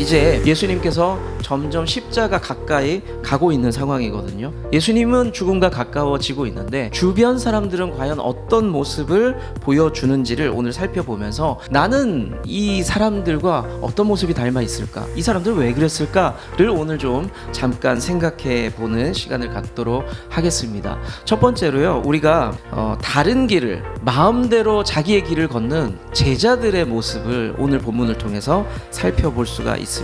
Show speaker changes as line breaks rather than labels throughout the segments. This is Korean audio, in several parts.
이제 예수님께서 점점 십자가 가까이 가고 있는 상황이거든요. 예수님은 죽음과 가까워지고 있는데 주변 사람들은 과연 어떤 모습을 보여주는지를 오늘 살펴보면서 나는 이 사람들과 어떤 모습이 닮아 있을까? 이 사람들은 왜 그랬을까를 오늘 좀 잠깐 생각해 보는 시간을 갖도록 하겠습니다. 첫 번째로요, 우리가 다른 길을 마음대로 자기의 길을 걷는 제자들의 모습을 오늘 본문을 통해서 살펴볼 수가 있습니다.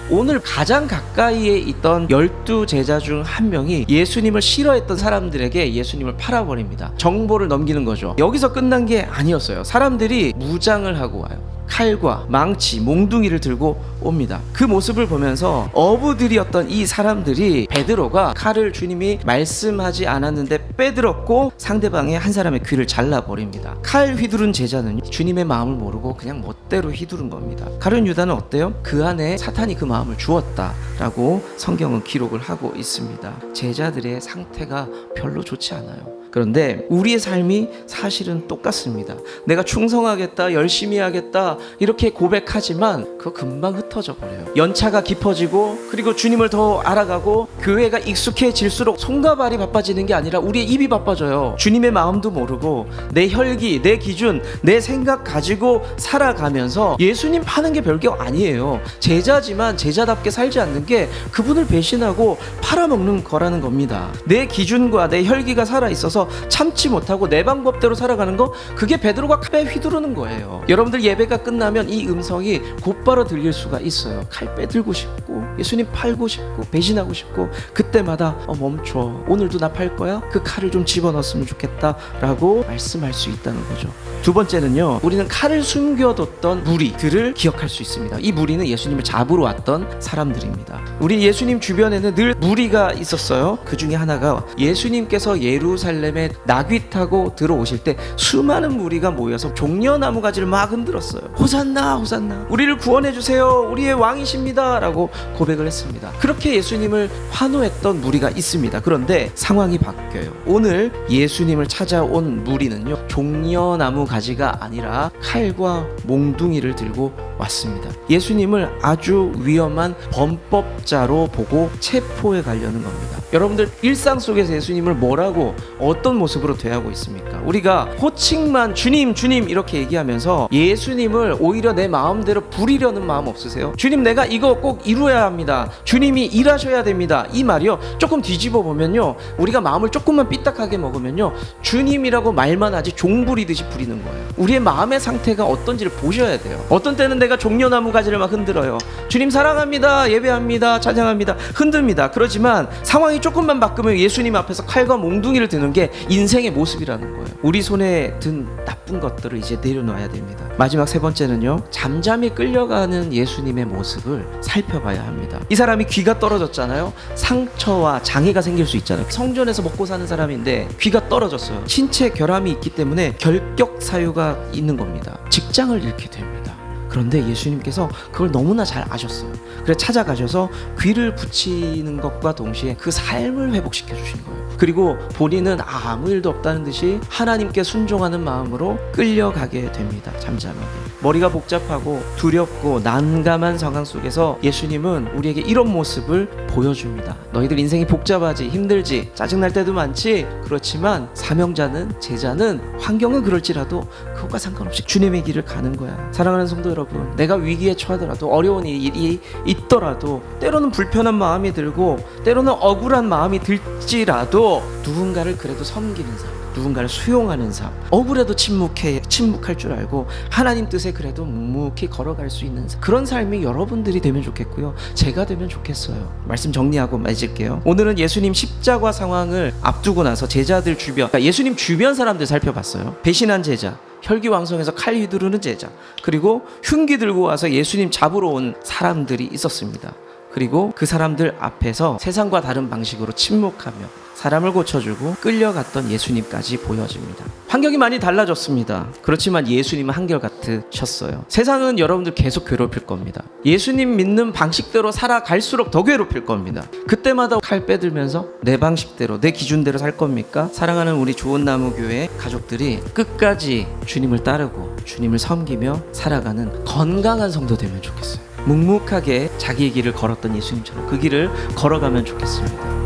오늘 가장 가까이에 있던 12 제자 중 한 명이 예수님을 싫어했던 사람들에게 예수님을 팔아버립니다. 정보를 넘기는 거죠. 여기서 끝난 게 아니었어요. 사람들이 무장을 하고 와요. 칼과 망치, 몽둥이를 들고 옵니다. 그 모습을 보면서 어부들이었던 이 사람들이 베드로가 칼을 주님이 말씀하지 않았는데 빼들었고 상대방의 한 사람의 귀를 잘라버립니다. 칼 휘두른 제자는 주님의 마음을 모르고 그냥 멋대로 휘두른 겁니다. 가룟 유다는 어때요? 그 안에 사탄이 그 마음을 주었다라고 성경은 기록을 하고 있습니다. 제자들의 상태가 별로 좋지 않아요. 그런데 우리의 삶이 사실은 똑같습니다. 내가 충성하겠다, 열심히 하겠다 이렇게 고백하지만 그거 금방 흩어져 버려요. 연차가 깊어지고 그리고 주님을 더 알아가고 교회가 익숙해질수록 손과 발이 바빠지는 게 아니라 우리의 입이 바빠져요. 주님의 마음도 모르고 내 혈기, 내 기준, 내 생각 가지고 살아가면서 예수님 파는 게 별게 아니에요. 제자지만 제자답게 살지 않는 게 그분을 배신하고 팔아먹는 거라는 겁니다. 내 기준과 내 혈기가 살아있어서 참지 못하고 내 방법대로 살아가는 거, 그게 베드로가 칼에 휘두르는 거예요. 여러분들 예배가 끝나면 이 음성이 곧바로 들릴 수가 있어요. 칼 빼들고 싶고 예수님 팔고 싶고 배신하고 싶고 그때마다 멈춰, 오늘도 나 팔 거야? 그 칼을 좀 집어넣었으면 좋겠다 라고 말씀할 수 있다는 거죠. 두 번째는요, 우리는 칼을 숨겨뒀던 무리들을 기억할 수 있습니다. 이 무리는 예수님을 잡으러 왔던 사람들입니다. 우리 예수님 주변에는 늘 무리가 있었어요. 그 중에 하나가 예수님께서 예루살렘에 나귀 타고 들어오실 때 수많은 무리가 모여서 종려나무 가지를 막 흔들었어요. 호산나 호산나, 우리를 구원해 주세요, 우리의 왕이십니다 라고 고백을 했습니다. 그렇게 예수님을 환호했던 무리가 있습니다. 그런데 상황이 바뀌어요. 오늘 예수님을 찾아온 무리는요, 종려나무 가지가 아니라 칼과 몽둥이를 들고 왔습니다. 예수님을 아주 위험한 범법자로 보고 체포해 가려는 겁니다. 여러분들 일상 속에서 예수님을 뭐라고 어떤 모습으로 대하고 있습니까? 우리가 호칭만 주님 주님 이렇게 얘기하면서 예수님을 오히려 내 마음대로 부리려는 마음 없으세요? 주님 내가 이거 꼭 이루어야 합니다, 주님이 일하셔야 됩니다, 이 말이요, 조금 뒤집어 보면요, 우리가 마음을 조금만 삐딱하게 먹으면요, 주님이라고 말만 하지 종 부리듯이 부리는 거예요. 우리의 마음의 상태가 어떤지를 보셔야 돼요. 어떤 때는 내가 종려나무 가지를 막 흔들어요. 주님 사랑합니다, 예배합니다, 찬양합니다, 흔듭니다. 그러지만 상황이 조금만 바꾸면 예수님 앞에서 칼과 몽둥이를 드는 게 인생의 모습이라는 거예요. 우리 손에 든 나쁜 것들을 이제 내려놔야 됩니다. 마지막 세 번째는요, 잠잠히 끌려가는 예수님의 모습을 살펴봐야 합니다. 이 사람이 귀가 떨어졌잖아요. 상처와 장애가 생길 수 있잖아요. 성전에서 먹고 사는 사람인데 귀가 떨어졌어요. 신체 결함이 있기 때문에 결격 사유가 있는 겁니다. 직장을 잃게 됩니다. 그런데 예수님께서 그걸 너무나 잘 아셨어요. 그래서 찾아가셔서 귀를 붙이는 것과 동시에 그 삶을 회복시켜 주신 거예요. 그리고 본인은 아무 일도 없다는 듯이 하나님께 순종하는 마음으로 끌려가게 됩니다. 잠잠하게. 머리가 복잡하고 두렵고 난감한 상황 속에서 예수님은 우리에게 이런 모습을 보여줍니다. 너희들 인생이 복잡하지, 힘들지, 짜증날 때도 많지, 그렇지만 사명자는, 제자는 환경은 그럴지라도 그것과 상관없이 주님의 길을 가는 거야. 사랑하는 성도 여러분, 내가 위기에 처하더라도, 어려운 일이 있더라도, 때로는 불편한 마음이 들고 때로는 억울한 마음이 들지라도 누군가를 그래도 섬기는 삶, 누군가를 수용하는 삶, 억울해도 침묵할 줄 알고 하나님 뜻에 그래도 묵묵히 걸어갈 수 있는 삶, 그런 삶이 여러분들이 되면 좋겠고요, 제가 되면 좋겠어요. 말씀 정리하고 맺을게요. 오늘은 예수님 십자가 상황을 앞두고 나서 제자들 주변, 그러니까 예수님 주변 사람들 살펴봤어요. 배신한 제자, 혈기왕성해서 칼 휘두르는 제자, 그리고 흉기 들고 와서 예수님 잡으러 온 사람들이 있었습니다. 그리고 그 사람들 앞에서 세상과 다른 방식으로 침묵하며 사람을 고쳐주고 끌려갔던 예수님까지 보여집니다. 환경이 많이 달라졌습니다. 그렇지만 예수님은 한결같으셨어요. 세상은 여러분들 계속 괴롭힐 겁니다. 예수님 믿는 방식대로 살아갈수록 더 괴롭힐 겁니다. 그때마다 칼 빼들면서 내 방식대로, 내 기준대로 살 겁니까? 사랑하는 우리 좋은나무교회 가족들이 끝까지 주님을 따르고 주님을 섬기며 살아가는 건강한 성도 되면 좋겠어요. 묵묵하게 자기의 길을 걸었던 예수님처럼 그 길을 걸어가면 좋겠습니다.